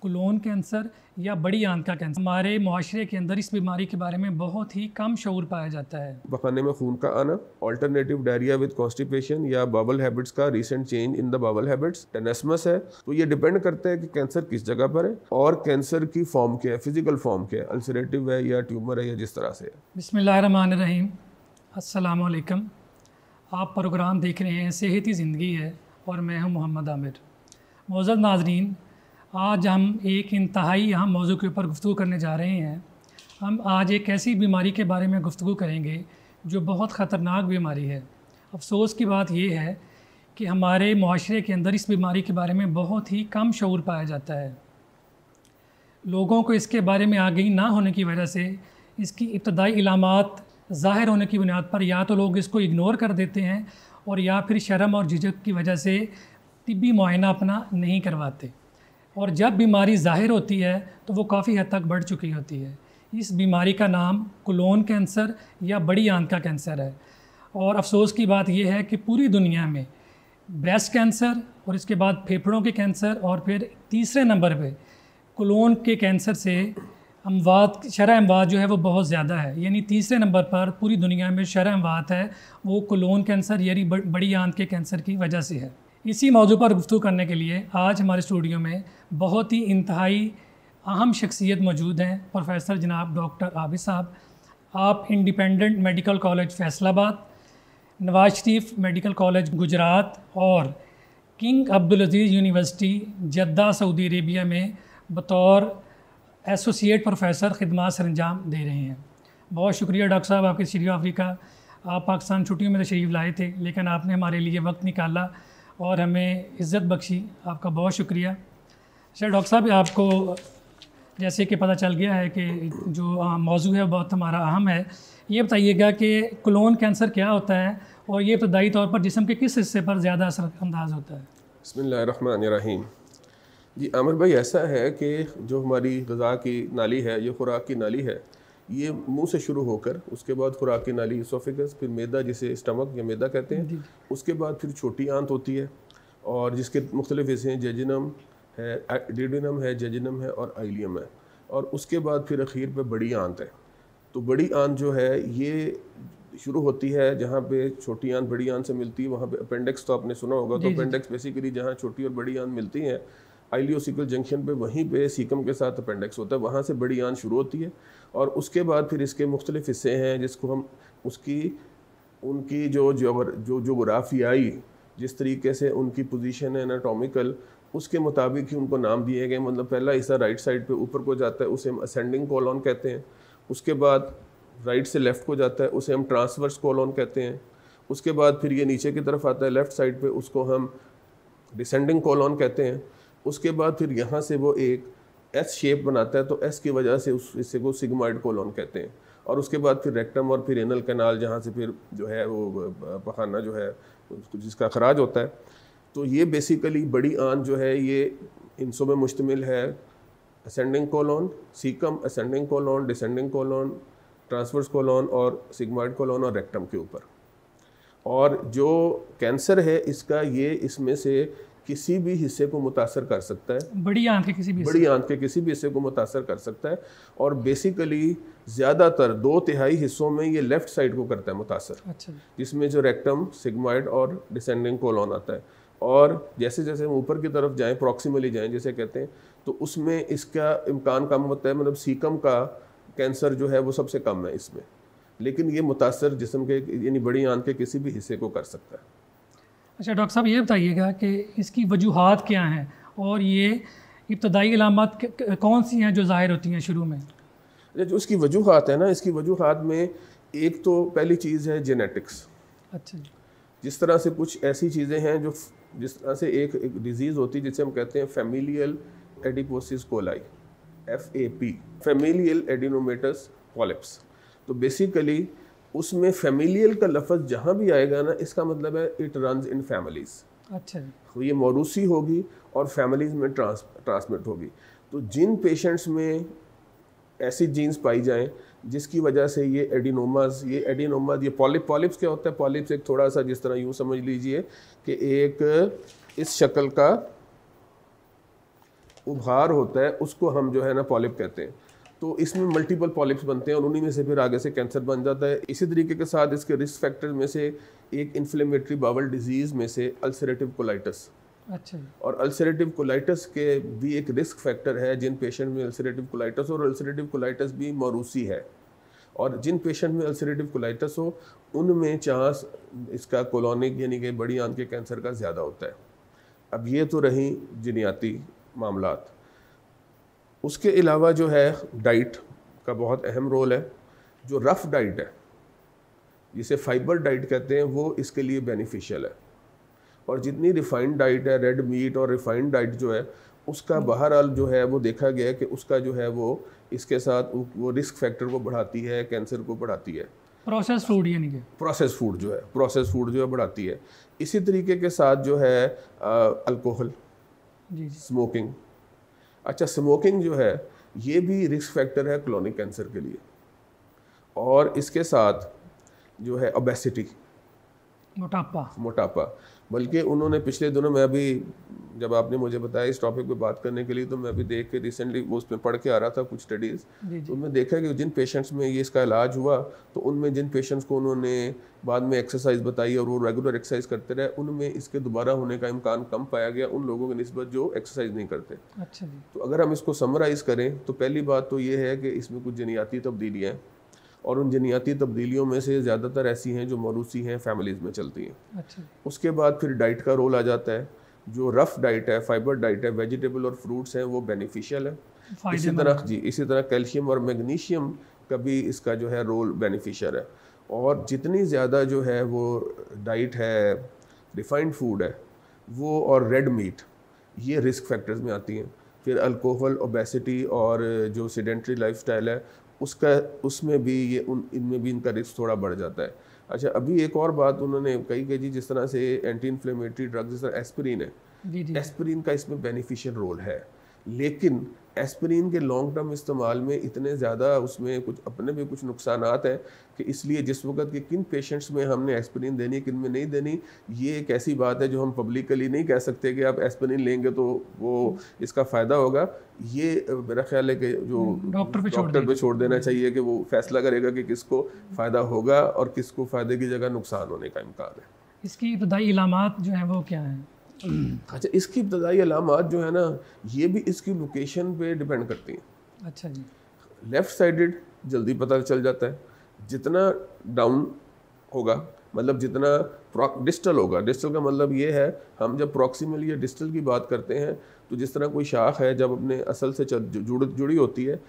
Colon cancer या बड़ी आंत का कैंसर हमारे मुआशरे के अंदर इस बीमारी के बारे में बहुत ही कम शऊर पाया जाता है। पखाने में खून का आना, ऑल्टरनेटिव डायरिया विद कॉन्स्टिपेशन या बावल हैबिट्स का recent change in the bowel habits, tenesmus है। तो ये डिपेंड करता है कि कैंसर किस जगह पर है और कैंसर की फॉर्म क्या है, फिजिकल फॉर्म क्या है, अल्सरेटिव है या ट्यूमर है या जिस तरह से है। बिस्मिल्लाहिर्रहमानिर्रहीम, अस्सलाम वालेकुम। आप प्रोग्राम देख रहे हैं सेहत ही ज़िंदगी है और मैं हूं मोहम्मद आमिर। मौजूद नाजरीन, आज हम एक इंतहाई अहम मौजू के ऊपर गुफ्तगू करने जा रहे हैं। हम आज एक ऐसी बीमारी के बारे में गुफ्तगू करेंगे जो बहुत ख़तरनाक बीमारी है। अफसोस की बात यह है कि हमारे मुआशरे के अंदर इस बीमारी के बारे में बहुत ही कम शऊर पाया जाता है। लोगों को इसके बारे में आगाही ना होने की वजह से इसकी इब्तदाई इलामात ज़ाहिर होने की बुनियाद पर या तो लोग इसको इग्नोर कर देते हैं और या फिर शर्म और झिझक की वजह से तिब्बी मुआयना अपना नहीं करवाते, और जब बीमारी ज़ाहिर होती है तो वो काफ़ी हद तक बढ़ चुकी होती है। इस बीमारी का नाम कोलोन कैंसर या बड़ी आंत का कैंसर है। और अफसोस की बात यह है कि पूरी दुनिया में ब्रेस्ट कैंसर और इसके बाद फेफड़ों के कैंसर और फिर तीसरे नंबर पे कोलोन के कैंसर से अमवात, शरह अमवात जो है वो बहुत ज़्यादा है। यानी तीसरे नंबर पर पूरी दुनिया में शरह अमवात है वो कोलोन कैंसर यानी बड़ी आंत के कैंसर की वजह से है। इसी मौजू पर गुफ्तगू करने के लिए आज हमारे स्टूडियो में बहुत ही इंतहाई अहम शख्सियत मौजूद हैं। प्रोफेसर जनाब डॉक्टर आबिद साहब, आप independent medical college Faisalabad, Nawaz Sharif medical college Gujrat और king Abdul Aziz university Jeddah Saudi Arabia में बतौर एसोसिएट प्रोफेसर खिदमत सरंजाम दे रहे हैं। बहुत शुक्रिया डॉक्टर साहब आपके तशरीफ़ अफ्रीका। आप पाकिस्तान छुट्टियों में तशरीफ़ लाए थे लेकिन आपने हमारे लिए वक्त निकाला और हमें इज़्ज़त बख्शी, आपका बहुत शुक्रिया। अच्छा डॉक्टर साहब, आपको जैसे कि पता चल गया है कि जो मौजू है बहुत हमारा अहम है, ये बताइएगा कि कोलोन कैंसर क्या होता है और ये इब्तदाई तौर पर जिस्म के किस हिस्से पर ज़्यादा असरअंदाज होता है? बिस्मिल्लाहिर्रहमानिर्रहीम। जी आमिर भाई, ऐसा है कि जो हमारी ग़िज़ा की नाली है, ये खुराक की नाली है, ये मुंह से शुरू होकर उसके बाद खुराक की नाली इसोफेगस, फिर मैदा जिसे स्टमक या मैदा कहते हैं, उसके बाद फिर छोटी आंत होती है और जिसके मुख्तलिफ हिस्से हैं, जेजिनम है, डिडोनम है, जेजिनम है और आइलियम है, और उसके बाद फिर अखीर पे बड़ी आंत है। तो बड़ी आंत जो है ये शुरू होती है जहाँ पे छोटी आंत बड़ी आंत से मिलती है, वहाँ पे अपेंडिक्स तो आपने सुना होगा। तो अपेंडिक्स बेसिकली जहाँ छोटी और बड़ी आंत मिलती हैं, आइलियोसिकल जंक्शन पे, वहीं पे सीकम के साथ अपेंडिक्स होता है, वहाँ से बड़ी आंत शुरू होती है। और उसके बाद फिर इसके मुख्तलिफ हिस्से हैं जिसको हम उनकी जो जोग्राफियाई जिस तरीके से उनकी पोजीशन है एनाटॉमिकल, उसके मुताबिक ही उनको नाम दिए गए। मतलब पहला हिस्सा राइट साइड पे ऊपर को जाता है, उसे हम असेंडिंग कोलोन कहते हैं। उसके बाद राइट से लेफ़्ट को जाता है, उसे हम ट्रांसवर्स कोलोन कहते हैं। उसके बाद फिर ये नीचे की तरफ आता है लेफ़्ट साइड पे, उसको हम डिसेंडिंग कोलोन कहते हैं। उसके बाद फिर यहाँ से वो एक एस शेप बनाता है, तो एस की वजह से उस हिस्से को सिग्मॉइड कोलोन कहते हैं। और उसके बाद फिर रेक्टम और फिर एनल कैनाल, जहाँ से फिर जो है वो पखाना जो है जिसका खराज होता है। तो ये बेसिकली बड़ी आंत जो है ये इंसों में मुश्तमिल है, ascending colon, caecum, ascending colon, descending colon, transverse colon और सिग्मॉइड कोलोन और रेक्टम के ऊपर। और जो कैंसर है इसका, ये इसमें से किसी भी हिस्से को मुतासर कर सकता है, बड़ी आंत के किसी भी हिस्से को मुतासर कर सकता है। और बेसिकली ज़्यादातर 2/3 हिस्सों में ये लेफ़्ट साइड को करता है मुतासर। अच्छा। जिसमें जो रेक्टम, सिग्मॉइड और डिसेंडिंग कोलोन आता है। और जैसे जैसे हम ऊपर की तरफ जाएं, प्रॉक्सिमली जाएं जिसे कहते हैं, तो उसमें इसका इम्कान कम होता है। मतलब सीकम का कैंसर जो है वो सबसे कम है इसमें, लेकिन ये मुतासर जिस्म के यानी बड़ी आंत के किसी भी हिस्से को कर सकता है। अच्छा डॉक्टर साहब, ये बताइएगा कि इसकी वजूहात क्या हैं और ये इब्तदाई इलामात कौन सी हैं जो ज़ाहिर होती हैं शुरू में? जो इसकी वजूहात है ना, इसकी वजूहात में एक तो पहली चीज़ है जेनेटिक्स। अच्छा। जिस तरह से कुछ ऐसी चीज़ें हैं जो, जिस तरह से एक डिज़ीज़ होती है जिसे हम कहते हैं familial adiposis coli, FAP, familial adenomatous polyps. तो बेसिकली उसमें फैमिलियल का लफ्ज़ जहाँ भी आएगा ना, इसका मतलब है इट रन्स इन फैमिलीज़। अच्छा। तो ये मौरूसी होगी और फैमिलीज़ में ट्रांसमिट होगी। तो जिन पेशेंट्स में ऐसी जीन्स पाई जाएं जिसकी वजह से ये एडिनोमाज, ये पॉलिप्स क्या होता है? पॉलिप्स एक थोड़ा सा जिस तरह यूँ समझ लीजिए कि एक इस शक्ल का उभार होता है उसको हम जो है ना पॉलिप कहते हैं। तो इसमें मल्टीपल पॉलिप्स बनते हैं और उन्हीं में से फिर आगे से कैंसर बन जाता है। इसी तरीके के साथ इसके रिस्क फैक्टर में से एक इन्फ्लेमेटरी बावल डिजीज़ में से अल्सरेटिव कोलाइटिस। अच्छा। और अल्सरेटिव कोलाइटिस के भी एक रिस्क फैक्टर है जिन पेशेंट में अल्सरेटिव कोलाइटिस, और अल्सरेटिव कोलाइटिस भी मौरूसी है, और जिन पेशेंट में अल्सरेटिव कोलाइटिस हो उनमें चांस इसका कोलोनिक यानी कि बड़ी आंत के कैंसर का ज़्यादा होता है। अब ये तो रही जिनियाती मामलात। उसके अलावा जो है डाइट का बहुत अहम रोल है। जो रफ़ डाइट है जिसे फाइबर डाइट कहते हैं वो इसके लिए बेनिफिशियल है, और जितनी रिफाइंड डाइट है, रेड मीट और रिफाइंड डाइट जो है उसका बहरहाल जो है वो देखा गया है कि उसका जो है वो इसके साथ वो रिस्क फैक्टर को बढ़ाती है, कैंसर को बढ़ाती है। प्रोसेस फूड यानी कि प्रोसेस फूड जो है बढ़ाती है। इसी तरीके के साथ जो है अल्कोहल, स्मोकिंग। अच्छा, स्मोकिंग जो है ये भी रिस्क फैक्टर है क्रोनिक कैंसर के लिए। और इसके साथ जो है ओबेसिटी, मोटापा। बल्कि उन्होंने पिछले दिनों में अभी जब आपने मुझे बताया इस टॉपिक पे बात करने के लिए, तो मैं अभी देख के रिसेंटली वो उसमें पढ़ के आ रहा था कुछ स्टडीज़, तो उनमें देखा कि जिन पेशेंट्स में ये इसका इलाज हुआ तो उनमें जिन पेशेंट्स को उन्होंने बाद में एक्सरसाइज बताई और वो रेगुलर एक्सरसाइज करते रहे, उनमें इसके दोबारा होने का इम्कान कम पाया गया उन लोगों की निस्बत जो एक्सरसाइज नहीं करते। अच्छा जी। तो अगर हम इसको समराइज़ करें तो पहली बात तो ये है कि इसमें कुछ जनियाती तब्दीलियाँ हैं, और उन जनियाती तब्दीलियों में से ज़्यादातर ऐसी हैं जो मौरूसी हैं, फैमिलीज़ में चलती हैं। अच्छा। उसके बाद फिर डाइट का रोल आ जाता है। जो रफ़ डाइट है, फाइबर डाइट है, वेजिटेबल और फ्रूट्स हैं, वो बेनिफिशियल है। इसी तरह कैल्शियम और मैग्नीशियम का भी इसका जो है रोल बेनिफिशियल है। और जितनी ज़्यादा जो है वो डाइट है, रिफाइंड फूड है वो, और रेड मीट, ये रिस्क फैक्टर्स में आती हैं। फिर अल्कोहल, ओबेसिटी और जो सेडेंटरी लाइफस्टाइल है उसमें भी इनमें भी इनका रिस्क थोड़ा बढ़ जाता है। अच्छा, अभी एक और बात उन्होंने कही कि जी जिस तरह से एंटी इन्फ्लेमेटरी ड्रग जैसा एस्पिरिन है, एस्पिरिन का इसमें बेनिफिशियल रोल है, लेकिन एस्पिरिन के लॉन्ग टर्म इस्तेमाल में इतने ज़्यादा उसमें कुछ अपने भी कुछ नुकसानात हैं कि इसलिए जिस वक्त के किन पेशेंट्स में हमने एस्पिरिन देनी, किन में नहीं देनी, ये एक ऐसी बात है जो हम पब्लिकली नहीं कह सकते कि आप एस्पिरिन लेंगे तो वो इसका फ़ायदा होगा। ये मेरा ख्याल है कि जो डॉक्टर पे छोड़ देना चाहिए कि वो फैसला करेगा कि किसको फ़ायदा होगा और किसको फ़ायदे की जगह नुकसान होने का इम्कान है। इसकी इब्तदाई इलामात जो है वो क्या है? अच्छा, इसकी इब्तदाई अलामात जो है ना, ये भी इसकी लोकेशन पे डिपेंड करती हैं। अच्छा जी। लेफ़्ट साइडेड जल्दी पता चल जाता है, जितना डाउन होगा मतलब जितना डिस्टल होगा, डिस्टल का मतलब ये है हम जब प्रॉक्सिमल या डिस्टल की बात करते हैं तो जिस तरह कोई शाख है जब अपने असल से जुड़ी होती है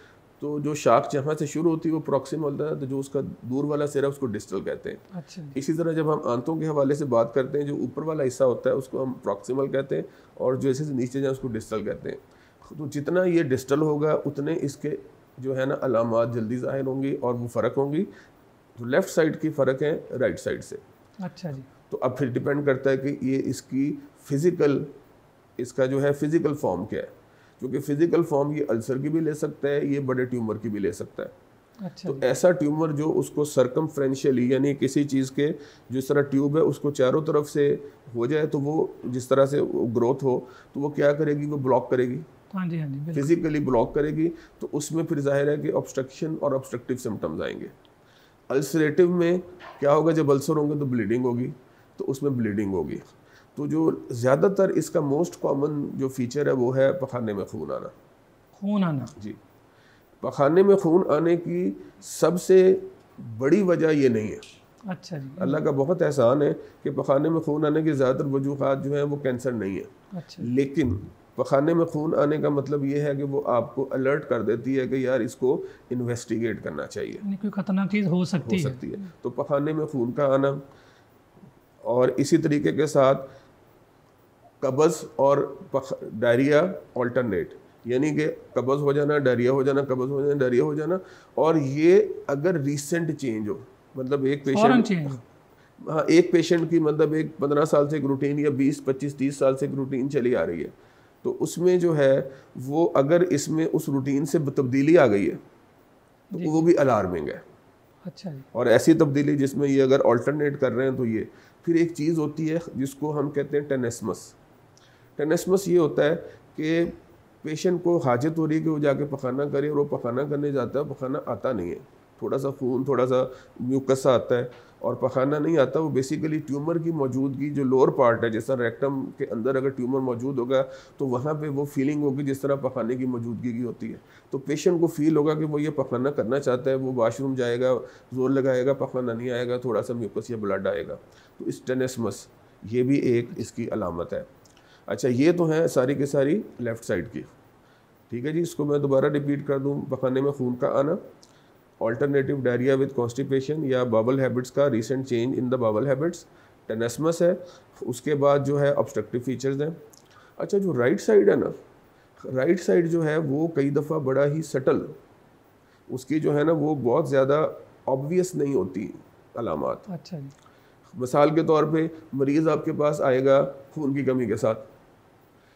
तो जो शाख जहाँ से शुरू होती है वो प्रॉक्सिमल होता है, तो जो उसका दूर वाला सिरा उसको डिस्टल कहते हैं। अच्छा। इसी तरह जब हम आंतों के हवाले से बात करते हैं जो ऊपर वाला हिस्सा होता है उसको हम प्रॉक्सिमल कहते हैं, और जो ऐसे नीचे जाए उसको डिस्टल कहते हैं। तो जितना ये डिस्टल होगा उतने इसके जो है ना अलामात जल्दी ज़ाहिर होंगी और वो फ़र्क होंगी। तो लेफ़्ट साइड की फ़र्क है राइट साइड से। अच्छा जी। तो अब फिर डिपेंड करता है कि ये इसकी फ़िज़िकल, इसका जो है फ़िज़िकल फॉर्म क्या है, क्योंकि फ़िज़िकल फॉर्म ये अल्सर की भी ले सकता है, ये बड़े ट्यूमर की भी ले सकता है। अच्छा। तो ऐसा ट्यूमर जो उसको सर्कमफ्रेंशियली यानी किसी चीज़ के जिस तरह ट्यूब है उसको चारों तरफ से हो जाए, तो वो जिस तरह से ग्रोथ हो तो वो क्या करेगी, वो ब्लॉक करेगी। हाँ जी, हाँ जी, फिजिकली ब्लॉक करेगी। तो उसमें फिर जाहिर है कि ऑब्स्ट्रक्शन और ऑब्स्ट्रक्टिव सिम्टम्स आएंगे। अल्सरेटिव में क्या होगा, जब अल्सर होंगे तो ब्लीडिंग होगी, तो उसमें ब्लीडिंग होगी। तो जो ज़्यादातर इसका मोस्ट कॉमन जो फीचर है वो है पखाने में खून आना। खून आना जी, पखाने में खून आने की सबसे बड़ी वजह ये नहीं है। अच्छा जी। अल्लाह का बहुत एहसान है कि पखाने में खून आने की ज़्यादातर वजूहात जो हैं वो कैंसर नहीं है। अच्छा। लेकिन पखाने में खून आने का मतलब ये है कि वो आपको अलर्ट कर देती है कि यार इसको इन्वेस्टिगेट करना चाहिए, कोई खतरनाक चीज़ हो सकती है। तो पखाने में खून का आना, और इसी तरीके के साथ कब्ज़ और डायरिया ऑल्टरनेट, यानी कि कब्ज़ हो जाना, डायरिया हो जाना, कब्ज़ हो जाना, डायरिया हो जाना। और ये अगर रिसेंट चेंज हो, मतलब एक पेशेंट, हाँ, एक पेशेंट की मतलब एक 15 साल से एक रूटीन या 20, 25, 30 साल से एक रूटीन चली आ रही है, तो उसमें जो है वो अगर इसमें उस रूटीन से तब्दीली आ गई है तो वो भी अलार्मिंग है। अच्छा। और ऐसी तब्दीली जिसमें ये अगर ऑल्टरनेट कर रहे हैं तो ये फिर एक चीज़ होती है जिसको हम कहते हैं टेनेस्मस। टेनेस्मस ये होता है कि पेशेंट को हाजत हो रही है कि वो जाके पखाना करे और वो पखाना करने जाता है, पखाना आता नहीं है, थोड़ा सा खून, थोड़ा सा म्यूकस सा आता है और पखाना नहीं आता। वो बेसिकली ट्यूमर की मौजूदगी, जो लोअर पार्ट है, जिस तरह रेक्टम के अंदर अगर ट्यूमर मौजूद होगा तो वहाँ पे वो फीलिंग होगी जिस तरह पखाने की मौजूदगी की होती है। तो पेशेंट को फील होगा कि वो ये पखाना करना चाहता है, वो वाशरूम जाएगा, जोर लगाएगा, पखाना नहीं आएगा, थोड़ा सा म्यूकस या ब्लड आएगा। तो इस टेनेस्मस ये भी एक इसकी अलामत है। अच्छा, ये तो है सारी की सारी लेफ़्ट साइड की। ठीक है जी, इसको मैं दोबारा रिपीट कर दूँ। पखाने में खून का आना, ऑल्टरनेटिव डायरिया विद कॉन्स्टिपेशन या बावल हैबिट्स का recent change in the bowel habits, tenesmus है। उसके बाद जो है ऑब्स्ट्रक्टिव फीचर्स हैं। अच्छा, जो राइट साइड है ना, राइट साइड जो है वो कई दफ़ा बड़ा ही सटल, उसकी जो है ना वो बहुत ज़्यादा ऑब्वियस नहीं होती अलामात। अच्छा जी। मिसाल के तौर पे मरीज़ आपके पास आएगा खून की कमी के साथ।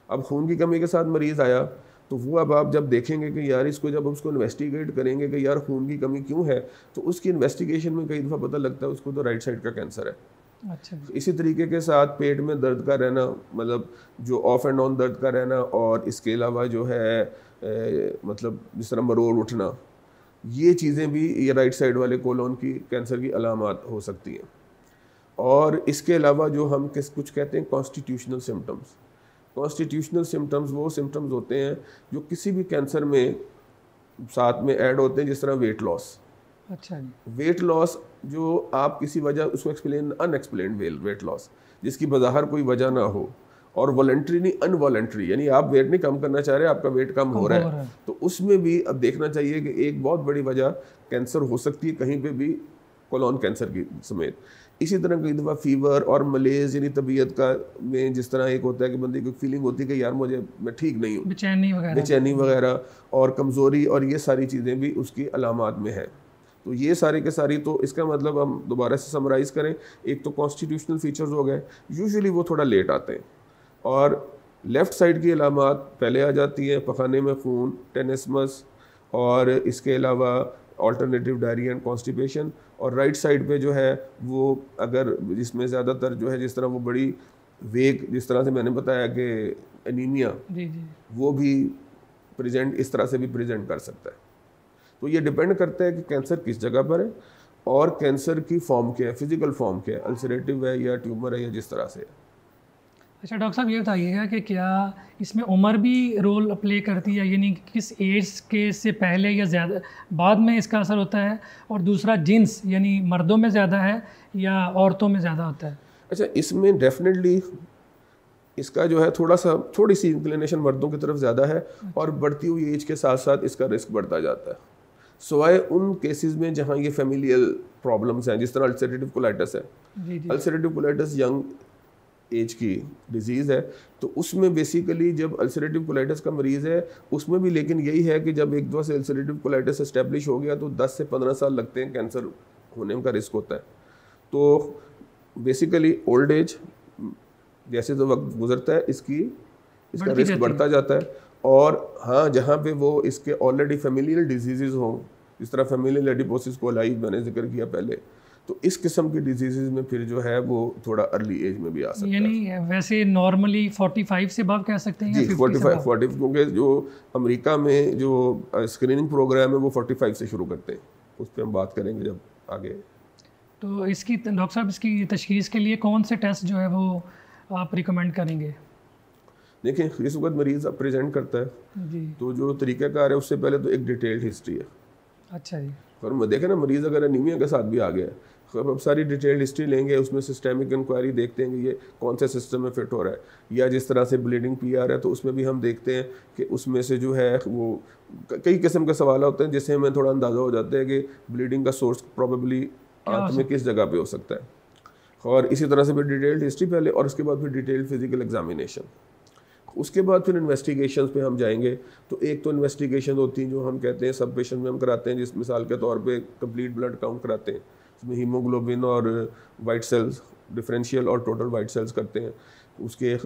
अब खून की कमी के साथ मरीज़ आया तो वो अब आप जब देखेंगे कि यार इसको, जब उसको इन्वेस्टिगेट करेंगे कि यार खून की कमी क्यों है, तो उसकी इन्वेस्टिगेशन में कई दफ़ा पता लगता है उसको तो राइट साइड का कैंसर है। अच्छा जी। इसी तरीके के साथ पेट में दर्द का रहना, मतलब जो ऑफ एंड ऑन दर्द का रहना, और इसके अलावा जो है मतलब जिस तरह मरोड़ उठना, ये चीज़ें भी ये राइट साइड वाले कोलोन की कैंसर की अलामात हो सकती हैं। और इसके अलावा जो हम कुछ कहते हैं कॉन्स्टिट्यूशनल सिम्टम्स। कॉन्स्टिट्यूशनल सिम्टम्स वो सिम्टम्स होते हैं जो किसी भी कैंसर में साथ में ऐड होते हैं, जिस तरह वेट लॉस। अच्छा जी। वेट लॉस जो आप किसी वजह, उसको एक्सप्लेन अनएक्सप्लेन्ड वेट लॉस, जिसकी बज़ाहिर कोई वजह ना हो, और वॉलंटरी नहीं अनवॉलंटरी, यानी आप वेट नहीं कम करना चाह रहे, आपका वेट कम हो रहा है, तो उसमें भी अब देखना चाहिए कि एक बहुत बड़ी वजह कैंसर हो सकती है कहीं पे भी, कोलोन कैंसर की समेत। इसी तरह कई दफ़ा फीवर और मलेज, यानी तबीयत का में जिस तरह एक होता है कि बंदे को फीलिंग होती है कि यार मैं ठीक नहीं हूँ, बेचैनी वगैरह और कमज़ोरी, और ये सारी चीज़ें भी उसकी अलामात में हैं। तो ये सारी के सारी, तो इसका मतलब हम दोबारा से समराइज़ करें, एक तो कॉन्स्टिट्यूशनल फीचर्स हो गए, यूजुअली वो थोड़ा लेट आते हैं, और लेफ़्ट साइड की अलामात पहले आ जाती हैं, पखाने में खून, टेनेस्मस, और इसके अलावा ऑल्टरनेटिव डायरिया एंड कॉन्स्टिपेशन। और राइट साइड पे जो है वो अगर जिसमें ज़्यादातर जो है, जिस तरह वो बड़ी वेग, जिस तरह से मैंने बताया कि एनीमिया, जी जी, वो भी प्रेजेंट इस तरह से भी प्रेजेंट कर सकता है। तो ये डिपेंड करता है कि कैंसर किस जगह पर है और कैंसर की फॉर्म क्या है, फिजिकल फॉर्म क्या है, अल्सरेटिव है या ट्यूमर है या जिस तरह से है। अच्छा डॉक्टर साहब, ये बताइएगा कि क्या इसमें उम्र भी रोल प्ले करती है, यानी किस एज के से पहले या ज़्यादा बाद में इसका असर होता है, और दूसरा जिन्स यानी मर्दों में ज़्यादा है या औरतों में ज़्यादा होता है? अच्छा, इसमें डेफिनेटली इसका जो है थोड़ी सी इंक्लिनेशन मर्दों की तरफ ज़्यादा है, और बढ़ती हुई एज के साथ साथ इसका रिस्क बढ़ता जाता है, सिवाय उन केसेस में जहाँ ये फैमिलियल प्रॉब्लम्स हैं, जिस तरह अल्सरेटिव कोलाइटिस है। जी जी। अल्सरेटिव कोलाइटिस यंग एज की डिजीज़ है, तो उसमें बेसिकली जब अल्सरेटिव कोलाइटिस का मरीज़ है उसमें भी, लेकिन यही है कि जब एक दफ़ा से अल्सरेटिव कोलाइटिस एस्टेब्लिश हो गया तो 10 से 15 साल लगते हैं कैंसर होने का रिस्क होता है। तो बेसिकली ओल्ड एज जैसे तो वक्त गुजरता है इसका रिस्क बढ़ता जाता है। और हाँ, जहाँ पे वो इसके ऑलरेडी फेमिलियल डिजीज़ हों, जिस तरह फेमिलियल एडिपोसिस कोलाई मैंने जिक्र किया पहले, तो इस किस्म की डिजीज़ में फिर जो है वो थोड़ा अर्ली एज में भी आ सकता है। यानी वैसे नॉर्मली 45 से बाद कह सकते हैं? जी, 45 क्योंकि जो अमेरिका में जो स्क्रीनिंग प्रोग्राम है वो 45 से शुरू करते हैं, उस पर हम बात करेंगे जब आगे। तो इसकी डॉक्टर साहब, इसकी तशखीस के लिए कौन से टेस्ट जो है वो आप रिकमेंड करेंगे? देखिए, इस वक्त मरीज़ अब प्रेजेंट करता है जी। तो जो तरीक़ाकार है उससे पहले तो एक डिटेल्ड हिस्ट्री है। अच्छा जी। और देखें ना, मरीज़ अगर एनीमिया के साथ भी आ गया है, अब सारी डिटेल्ड हिस्ट्री लेंगे, उसमें सिस्टमिक इंक्वायरी देखते हैं कि ये कौन से सिस्टम में फिट हो रहा है, या जिस तरह से ब्लीडिंग पीआर है तो उसमें भी हम देखते हैं कि उसमें से जो है वो कई किस्म के सवाल होते हैं जिससे हमें थोड़ा अंदाज़ा हो जाता है कि ब्लीडिंग का सोर्स प्रॉबेबली आंत में किस जगह पे हो सकता है। और इसी तरह से फिर डिटेल्ड हिस्ट्री पहले, और उसके बाद फिर डिटेल्ड फिजिकल एग्जामिनेशन, उसके बाद फिर इन्वेस्टिगेशंस पे हम जाएंगे। तो एक तो इन्वेस्टिगेशन होती हैं जो हम कहते हैं सब पेशेंट में हम कराते हैं, जिस मिसाल के तौर पे कंप्लीट ब्लड काउंट कराते हैं, इसमें हीमोग्लोबिन और वाइट सेल्स, डिफरेंशियल और टोटल वाइट सेल्स करते हैं। उसके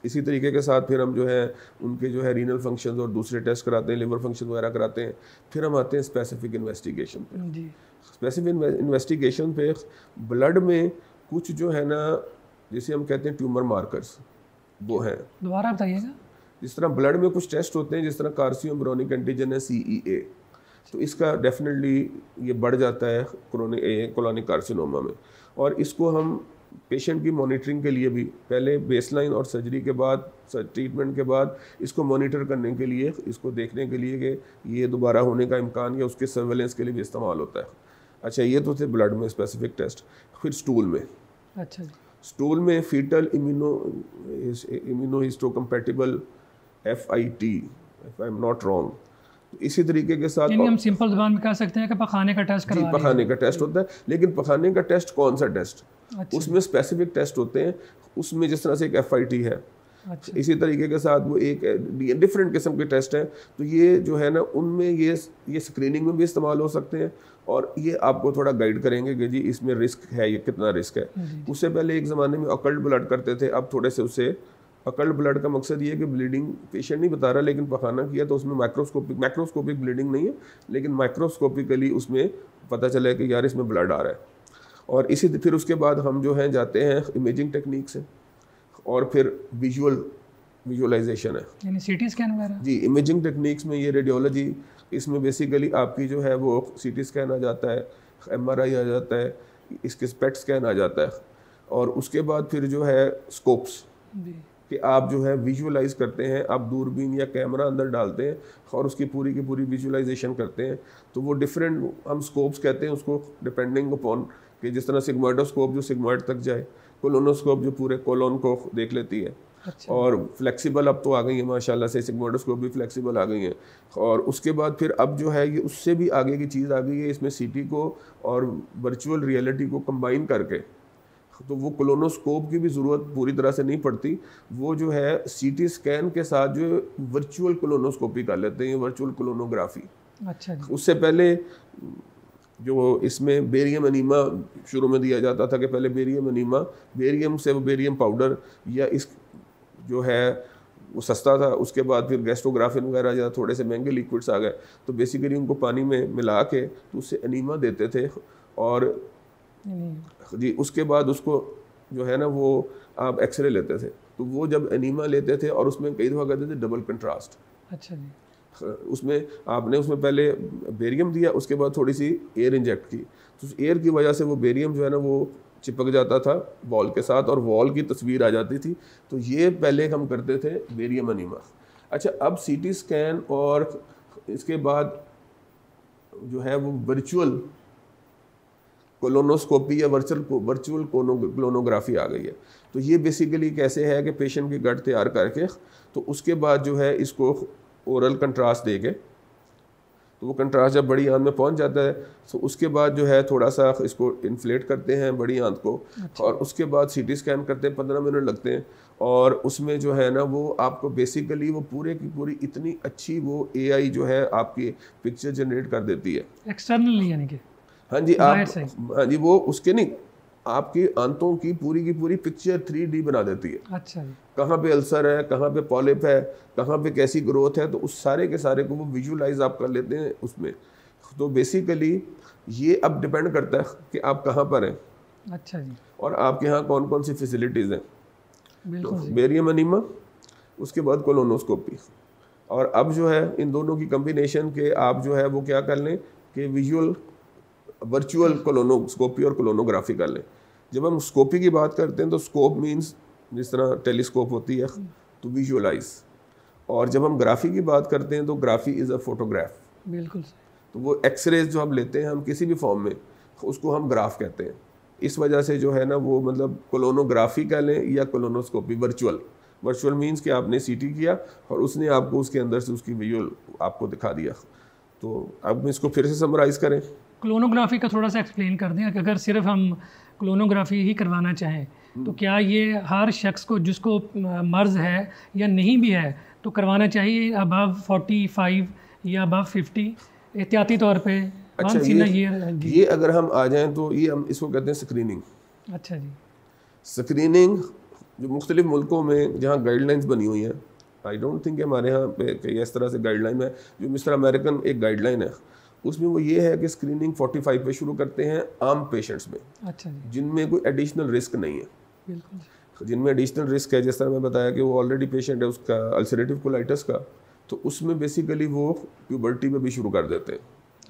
इसी तरीके के साथ फिर हम जो है उनके जो है रीनल फंक्शंस और दूसरे टेस्ट कराते हैं, लिवर फंक्शन वगैरह कराते हैं। फिर हम आते हैं स्पेसिफिक इन्वेस्टिगेशन पे। जी। स्पेसिफिक इन्वेस्टिगेशन पे ब्लड में कुछ जो है ना, जिसे हम कहते हैं ट्यूमर मार्कर्स, वो हैं। दोबारा बताइएगा। जिस तरह ब्लड में कुछ टेस्ट होते हैं, जिस तरह कार्सियोम्ब्रोनिक एंटीजन है CEA, तो इसका डेफिनेटली ये बढ़ जाता है कोलोनिक कार्सिनोमा में। और इसको हम पेशेंट की मॉनिटरिंग के लिए भी पहले बेसलाइन और सर्जरी के बाद, ट्रीटमेंट के बाद इसको मॉनिटर करने के लिए, इसको देखने के लिए कि ये दोबारा होने का इम्कान या उसके सर्वेलेंस के लिए भी इस्तेमाल होता है। अच्छा, ये तो थे ब्लड में स्पेसिफिक टेस्ट। फिर स्टूल में, अच्छा जी, स्टूल में fetal immunohistocompatible FIT, if I am not wrong, इसी तरीके के साथ यानी हम सिंपल जुबान में कह सकते हैं कि पखाने का टेस्ट करवा रहे हैं। पखाने का टेस्ट होता है, लेकिन पखाने का टेस्ट कौन सा टेस्ट, अच्छा, उसमें स्पेसिफिक टेस्ट होते हैं। उसमें जिस तरह से एक FIT है, अच्छा, इसी तरीके के साथ वो एक डिफरेंट किस्म के टेस्ट हैं। तो ये जो है ना, उनमें ये स्क्रीनिंग में भी इस्तेमाल हो सकते हैं और ये आपको थोड़ा गाइड करेंगे कि जी इसमें रिस्क है, ये कितना रिस्क है। उससे पहले एक ज़माने में अकल्ट ब्लड करते थे, अब थोड़े से उससे अकल्ट ब्लड का मकसद ये है कि ब्लीडिंग पेशेंट नहीं बता रहा, लेकिन पखाना किया तो उसमें मैक्रोस्कोपिक ब्लीडिंग नहीं है, लेकिन माइक्रोस्कोपिकली उसमें पता चला है कि यार इसमें ब्लड आ रहा है। और फिर उसके बाद हम जो हैं जाते हैं इमेजिंग टेक्निक से, और फिर विजुअलाइजेशन है, यानी CT स्कैन वगैरह। जी, इमेजिंग टेक्निक्स में ये रेडियोलॉजी, इसमें बेसिकली आपकी जो है वो CT स्कैन आ जाता है, MRI आ जाता है, इसके पेट स्कैन आ जाता है। और उसके बाद फिर जो है स्कोप्स, कि आप जो है विजुअलाइज करते हैं, आप दूरबीन या कैमरा अंदर डालते हैं और उसकी पूरी की पूरी विजुअलाइजेशन करते हैं। तो वो डिफरेंट हम स्कोप्स कहते हैं उसको, डिपेंडिंग अपॉन कि जिस तरह सिग्मोइडोस्कोप जो सिग्मोइड तक जाए, कोलोनोस्कोप जो पूरे कोलोन को देख लेती है। अच्छा। और फ्लेक्सिबल अब तो आ गई है माशाल्लाह से, सिग्मोइडोस्कोप भी फ्लेक्सिबल आ गई है। और उसके बाद फिर अब जो है ये उससे भी आगे की चीज़ आ गई है, इसमें CT को और वर्चुअल रियलिटी को कंबाइन करके, तो वो कोलोनोस्कोप की भी ज़रूरत पूरी तरह से नहीं पड़ती। वो जो है CT स्कैन के साथ जो वर्चुअल कोलोनोस्कोपी कर लेते हैं, वर्चुअल कोलोनोग्राफी। अच्छा जी। उससे पहले जो इसमें बेरियम अनीमा शुरू में दिया जाता था कि पहले बेरियम अनीमा, बेरियम से वो बेरियम पाउडर या इस जो है वो सस्ता था। उसके बाद फिर गैस्ट्रोग्राफिन वगैरह या थोड़े से महंगे लिक्विड्स आ गए, तो बेसिकली उनको पानी में मिला के तो उससे अनीमा देते थे। और जी उसके बाद उसको जो है ना वो आप एक्सरे लेते थे, तो वो जब एनीमा लेते थे और उसमें कई दफ़ा कहते थे डबल कंट्रास्ट। अच्छा जी। उसमें आपने उसमें पहले बेरियम दिया, उसके बाद थोड़ी सी एयर इंजेक्ट की, तो एयर की वजह से वो बेरियम जो है ना वो चिपक जाता था वॉल के साथ और वॉल की तस्वीर आ जाती थी। तो ये पहले हम करते थे बेरियम अनीमा। अच्छा, अब CT स्कैन और इसके बाद जो है वो वर्चुअल कोलोनोस्कोपी या वर्चुअल कोलोनोग्राफी आ गई है। तो ये बेसिकली कैसे है कि पेशेंट की गट तैयार करके, तो उसके बाद जो है इसको ओरल कंट्रास्ट दे के, तो वो कंट्रास्ट जब बड़ी आंत में पहुंच जाता है तो उसके बाद जो है थोड़ा सा इसको इन्फ्लेट करते हैं बड़ी आंत को। अच्छा। और उसके बाद CT स्कैन करते हैं, 15 मिनट लगते हैं। और उसमें जो है ना वो आपको बेसिकली वो पूरे की पूरी इतनी अच्छी वो AI जो है आपकी पिक्चर जनरेट कर देती है एक्सटर्नली, यानी कि हाँ जी हाँ जी, वो उसके नहीं, आपकी आंतों की पूरी पिक्चर 3D बना देती है। अच्छा जी। कहाँ पे अल्सर है, कहाँ पे पॉलिप है, कहाँ पे कैसी ग्रोथ है, तो उस सारे के सारे को वो विजुअलाइज आप कर लेते हैं उसमें। तो बेसिकली ये अब डिपेंड करता है कि आप कहाँ पर हैं। अच्छा जी। और आपके यहाँ कौन कौन सी फैसिलिटीज़ हैं। बिल्कुल तो बेरियम अनीमा, उसके बाद कोलोनोस्कोपी, और अब जो है इन दोनों की कम्बिनेशन के आप जो है वो क्या कर लें कि वर्चुअल कोलोनोस्कोपी और कोलोनोग्राफी कर लें। जब हम स्कोपी की बात करते हैं तो स्कोप मींस जिस तरह टेलीस्कोप होती है तो विजुअलाइज, और जब हम ग्राफी की बात करते हैं तो ग्राफी इज़ अ फोटोग्राफ। बिल्कुल। तो वो एक्सरेज जो हम लेते हैं हम किसी भी फॉर्म में, उसको हम ग्राफ कहते हैं। इस वजह से जो है ना वो मतलब कोलोनोग्राफी कह लें या कोलोनोस्कोपी, वर्चुअल मींस कि आपने CT किया और उसने आपको उसके अंदर से उसकी विजुअल आपको दिखा दिया। तो अब इसको फिर से समराइज़ करें। क्लोनोग्राफी का थोड़ा सा एक्सप्लेन कर दें कि अगर सिर्फ हम क्लोनोग्राफी ही करवाना चाहें तो क्या ये हर शख्स को जिसको मर्ज़ है या नहीं भी है तो करवाना चाहिए अबव 45 या अबव 50 एहतियाती तौर पे? अच्छा, ये अगर हम आ जाएं तो ये हम इसको कहते हैं स्क्रीनिंग। अच्छा जी। स्क्रीनिंग जो मुख्तलिफ मुल्कों में जहाँ गाइडलाइंस बनी हुई हैं, आई डोंट थिंक हमारे यहाँ पे कई इस तरह से गाइडलाइन है। जो मिस्टर अमेरिकन एक गाइडलाइन है उसमें वो ये है कि स्क्रीनिंग 45 पे शुरू करते हैं आम पेशेंट्स में। अच्छा जी। जिनमें कोई एडिशनल रिस्क नहीं है। बिल्कुल। जिनमें एडिशनल रिस्क है, जिस तरह मैं बताया कि वो ऑलरेडी पेशेंट है उसका अल्सरेटिव कोलाइटिस का, तो उसमें बेसिकली वो प्यूबर्टी में भी शुरू कर देते हैं।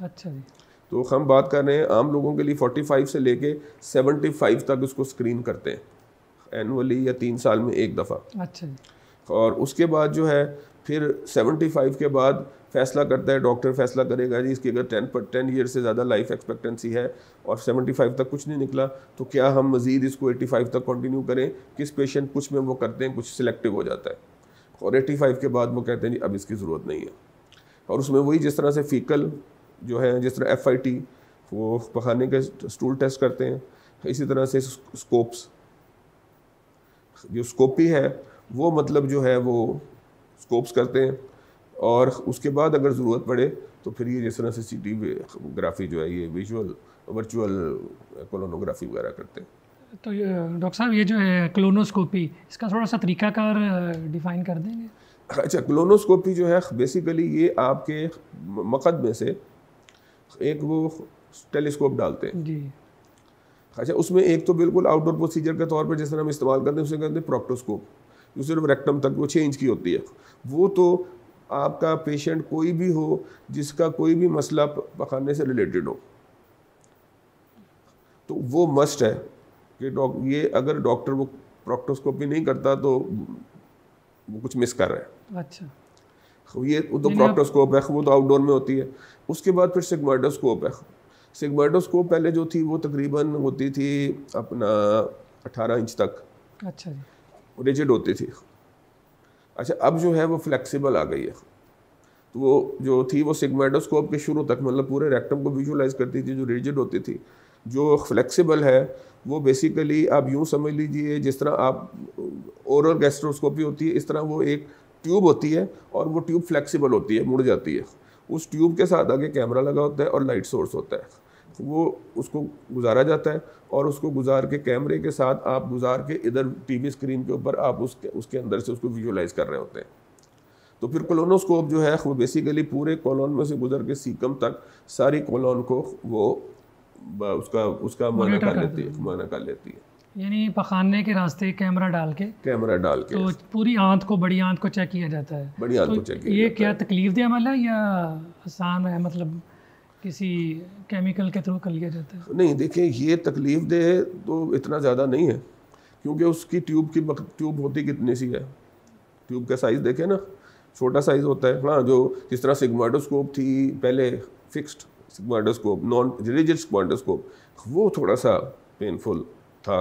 अच्छा जी। तो हम बात कर रहे हैं आम लोगों के लिए 45 से लेके 75 तक उसको स्क्रीन करते हैं एनुअली या 3 साल में एक दफ़ा। अच्छा जी। और उसके बाद जो है फिर 75 के बाद फैसला करता है, डॉक्टर फैसला करेगा जी इसकी अगर 10 ईयर से ज़्यादा लाइफ एक्सपेक्टेंसी है और 75 तक कुछ नहीं निकला तो क्या हम मज़ीद इसको 85 तक कंटिन्यू करें। किस पेशेंट कुछ में वो करते हैं, कुछ सिलेक्टिव हो जाता है, और 85 के बाद वो कहते हैं जी अब इसकी ज़रूरत नहीं है। और उसमें वही जिस तरह से फीकल जो है, जिस तरह FIT वो पखाने के स्टूल टेस्ट करते हैं, इसी तरह से स्कोप्स, जो स्कोपी है वो मतलब जो है वो स्कोप्स करते हैं। और उसके बाद अगर ज़रूरत पड़े तो फिर ये जिस तरह से CT ग्राफी जो है ये वर्चुअल कोलोनोग्राफी वगैरह करते हैं। तो डॉक्टर साहब ये जो है क्लोनोस्कोपी, इसका थोड़ा सा तरीकाकार डिफ़ाइन कर देंगे? अच्छा, क्लोनोस्कोपी जो है बेसिकली ये आपके मकद में से एक वो टेलीस्कोप डालते हैं जी। अच्छा, उसमें एक तो बिल्कुल आउटडोर प्रोसीजर के तौर पर जिस तरह हम इस्तेमाल करते हैं उसे कहते हैं प्रोक्टोस्कोप, जो सिर्फ रेक्टम तक वो चेंज की होती है। वो तो आपका पेशेंट कोई भी हो जिसका कोई भी मसला पखाने से रिलेटेड हो तो वो मस्ट है कि ये अगर डॉक्टर वो प्रोक्टोस्कोपी नहीं करता तो वो कुछ मिस कर रहा है। अच्छा। ये तो प्रोक्टोस्कोप है, वो तो आउटडोर में होती है। उसके बाद फिर सिग्माइडोस्कोप है। सिग्माइडोस्कोप पहले जो थी वो तकरीबन होती थी अपना 18 इंच तक। अच्छा जी। रिजिड होती थी। अच्छा, अब जो है वो फ्लेक्सिबल आ गई है। तो वो जो थी वो सिग्माइडोस्कोप के शुरू तक मतलब पूरे रेक्टम को विजुलाइज करती थी, जो रिजिड होती थी। जो फ्लेक्सिबल है वो बेसिकली आप यूँ समझ लीजिए जिस तरह आप ओरल गैस्ट्रोस्कोपी होती है इस तरह वो एक ट्यूब होती है और वो ट्यूब फ्लेक्सिबल होती है, मुड़ जाती है। उस ट्यूब के साथ आगे कैमरा लगा होता है और लाइट सोर्स होता है। वो उसको गुजारा जाता है और उसको गुजार के कैमरे के साथ आप गुजार के इधर टीवी स्क्रीन के ऊपर आप उसके अंदर से उसको विजुलाइज कर रहे होते हैं। तो फिर कोलोनोस्कोप जो है वो बेसिकली पूरे कोलोन में से गुजर के सीकम तक सारी कोलोन को वो उसका माना कर लेती है। यानी पखाने के रास्ते कैमरा डाल के तो पूरी आंत को, बड़ी आंत को चेक किया जाता है। बड़ी आंत को चेक किया ये क्या तकलीफ दे अमल है या आसान है, मतलब किसी केमिकल के थ्रू कर लिया जाता है? नहीं, देखिए ये तकलीफ दे तो इतना ज़्यादा नहीं है क्योंकि उसकी ट्यूब होती कितनी सी है। ट्यूब का साइज़ देखें ना, छोटा साइज़ होता है। हाँ, जो जिस तरह सिग्माइडोस्कोप थी पहले, फिक्स्ड सिग्माइडोस्कोप, नॉन रिजिड सिग्माइडोस्कोप, वो थोड़ा सा पेनफुल था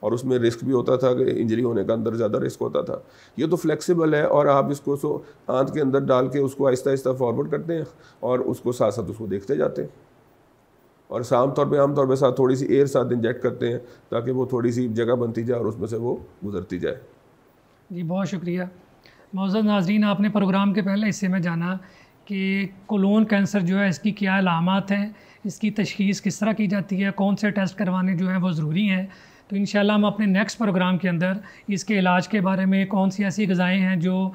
और उसमें रिस्क भी होता था कि इंजरी होने का अंदर ज़्यादा रिस्क होता था। ये तो फ्लेक्सिबल है और आप इसको आंत के अंदर डाल के उसको आहिस्ता आहिस्ता फॉरवर्ड करते हैं और उसको साथ साथ उसको देखते जाते हैं और आमतौर पे साथ थोड़ी सी एयर साथ इंजेक्ट करते हैं ताकि वो थोड़ी सी जगह बनती जाए और उसमें से वो गुजरती जाए। जी, बहुत शुक्रिया। मौजूद नाज़रीन, आपने प्रोग्राम के पहले हिस्से में जाना कि कोलोन कैंसर जो है इसकी क्या अलामात हैं, इसकी तशख़ीस किस तरह की जाती है, कौन से टेस्ट करवाने जो हैं वो ज़रूरी हैं। तो इंशाल्लाह हम अपने नेक्स्ट प्रोग्राम के अंदर इसके इलाज के बारे में, कौन सी ऐसी ग़िज़ाएँ हैं जो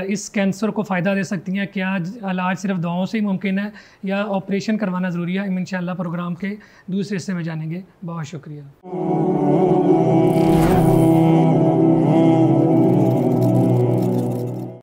इस कैंसर को फ़ायदा दे सकती हैं, क्या इलाज सिर्फ दवाओं से ही मुमकिन है या ऑपरेशन करवाना ज़रूरी है, हम इंशाल्लाह प्रोग्राम के दूसरे हिस्से में जानेंगे। बहुत शुक्रिया।